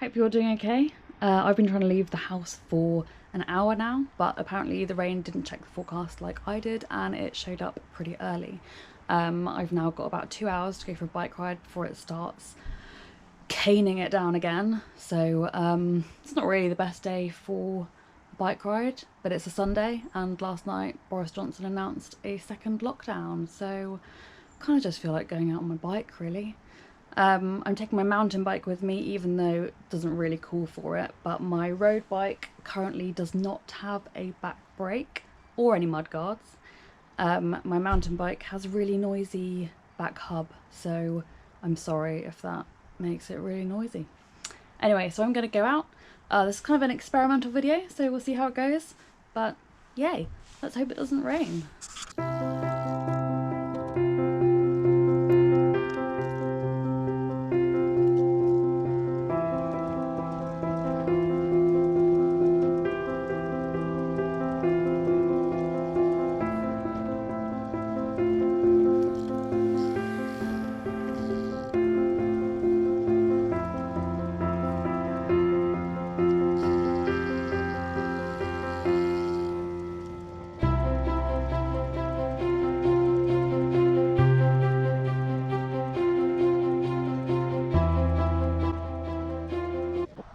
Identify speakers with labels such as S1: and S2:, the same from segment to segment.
S1: Hope you're doing okay. I've been trying to leave the house for an hour now, but apparently the rain didn't check the forecast like I did and it showed up pretty early. I've now got about 2 hours to go for a bike ride before it starts caning it down again. So it's not really the best day for a bike ride, but it's a Sunday and last night Boris Johnson announced a second lockdown, so I kind of just feel like going out on my bike really. I'm taking my mountain bike with me even though it doesn't really call for it, but my road bike currently does not have a back brake or any mud guards. My mountain bike has a really noisy back hub, so I'm sorry if that makes it really noisy. Anyway, so I'm going to go out. This is kind of an experimental video, so we'll see how it goes, but yay, let's hope it doesn't rain.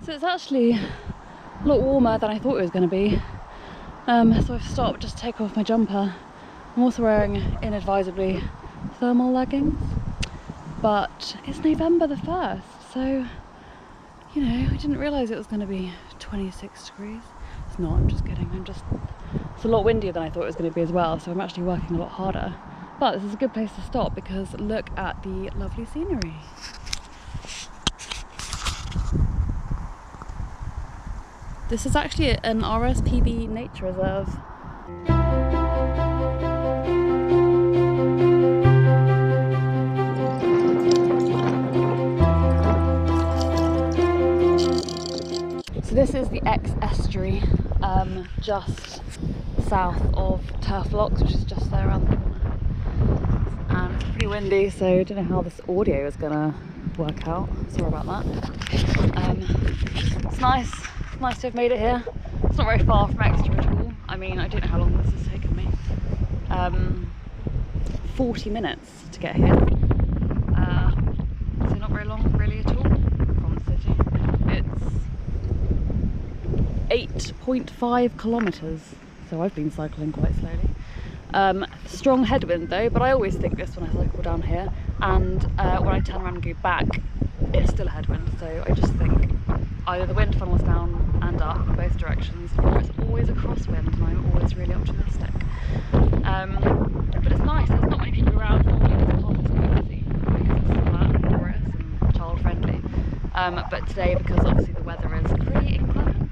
S1: So it's actually a lot warmer than I thought it was going to be, so I've stopped just to take off my jumper. I'm also wearing inadvisably thermal leggings, but it's November the 1st, so you know, I didn't realise it was going to be 26 degrees. It's not, I'm just kidding, it's a lot windier than I thought it was going to be as well, so I'm actually working a lot harder. But this is a good place to stop because look at the lovely scenery. This is actually an RSPB nature reserve. So this is the Exe Estuary, just south of Turf Locks, which is just there around the corner. And it's pretty windy, so I don't know how this audio is gonna work out. Sorry about that. It's nice. Nice to have made it here. It's not very far from Exeter at all. I mean, I don't know how long this has taken me. 40 minutes to get here. So not very long really at all from the city. It's 8.5 kilometres, so I've been cycling quite slowly. Strong headwind though, but I always think this when I cycle down here, and when I turn around and go back, it's still a headwind, so I just think either the wind funnels down and up in both directions, or it's always a crosswind, and I'm always really optimistic. But it's nice, there's not many people around, normally this path is quite busy because it's flat and porous and child friendly. But today, because obviously the weather is pretty inclement,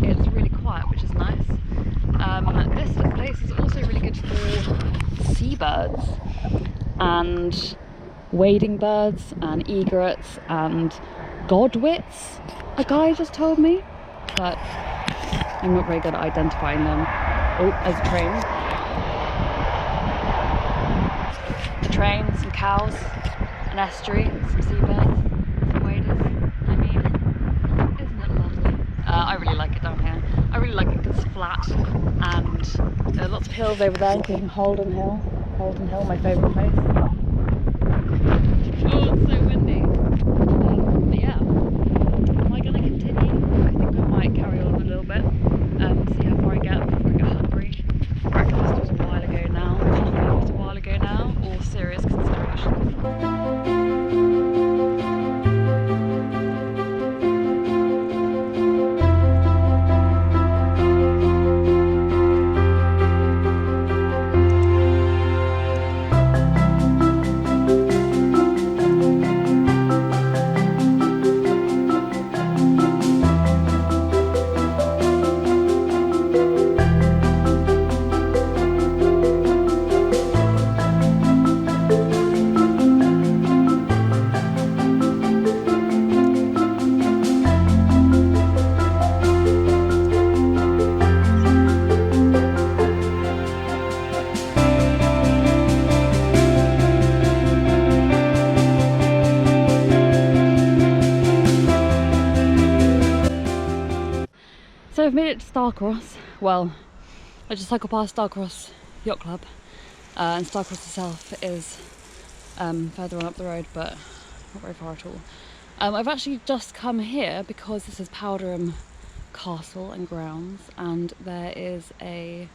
S1: it's really quiet, which is nice. This place is also really good for seabirds and wading birds and egrets and godwits, a guy just told me, but I'm not very good at identifying them. Oh, there's a train. A train, some cows, an estuary, some seabirds, some waders. I mean, isn't it lovely? I really like it down here. I really like it because it's flat and there are lots of hills over there, including Holden Hill. Holden Hill, my favourite place. Oh, it's so windy. But yeah, am I going to continue? I think I might carry on a little bit, see how far I get before I get hungry. Breakfast was a while ago now, coffee was a while ago now, all serious considerations. So I've made it to Starcross. Well, I just cycled past Starcross Yacht Club, and Starcross itself is further on up the road, but not very far at all. I've actually just come here because this is Powderham Castle and grounds, and there is a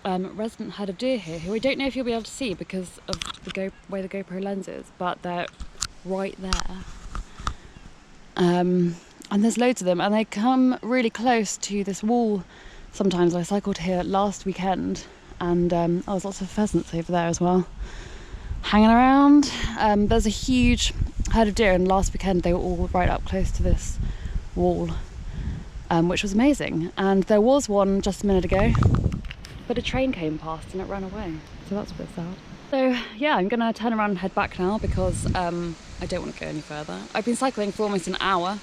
S1: resident herd of deer here who I don't know if you'll be able to see because of the way the GoPro lens is, but they're right there. And there's loads of them, and they come really close to this wall sometimes. I cycled here last weekend, and there's lots of pheasants over there as well, hanging around. There's a huge herd of deer, and last weekend they were all right up close to this wall, which was amazing. And there was one just a minute ago, but a train came past and it ran away, so that's a bit sad. So yeah, I'm gonna turn around and head back now because I don't want to go any further. I've been cycling for almost an hour,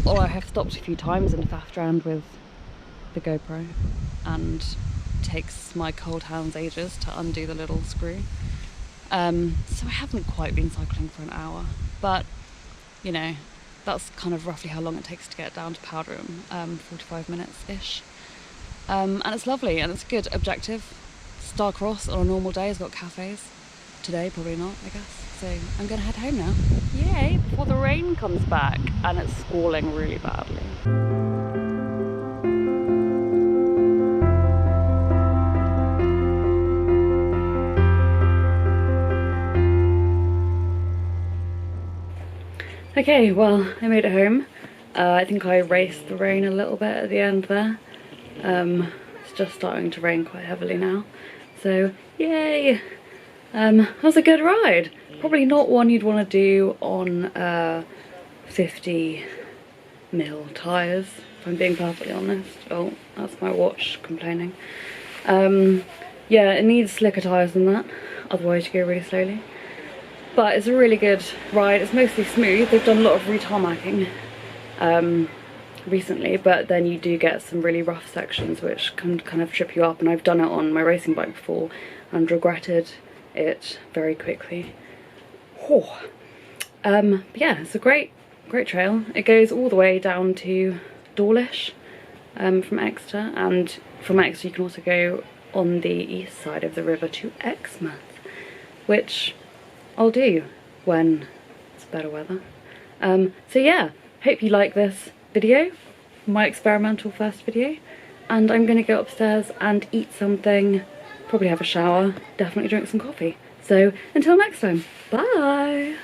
S1: or I have stopped a few times and faffed around with the GoPro, and takes my cold hands ages to undo the little screw. So I haven't quite been cycling for an hour, but you know, that's kind of roughly how long it takes to get down to Powderham, 45 minutes-ish. And it's lovely, and it's a good objective. Starcross on a normal day has got cafes. Today, probably not, I guess. So I'm gonna head home now. Yay, before the rain comes back, and it's squalling really badly. Okay, well, I made it home. I think I raced the rain a little bit at the end there. It's just starting to rain quite heavily now, so yay! That was a good ride. Probably not one you'd want to do on 50mm tyres, if I'm being perfectly honest. Oh, that's my watch complaining. Yeah, it needs slicker tyres than that, otherwise you go really slowly. But it's a really good ride. It's mostly smooth. They've done a lot of re-tarmacking recently, but then you do get some really rough sections which can kind of trip you up, and I've done it on my racing bike before and regretted it very quickly. Oh. But yeah, it's a great trail. It goes all the way down to Dawlish from Exeter, and from Exeter you can also go on the east side of the river to Exmouth, which I'll do when it's better weather. So yeah, hope you like this video, my experimental first video, and I'm gonna go upstairs and eat something, probably have a shower, definitely drink some coffee. So until next time, bye!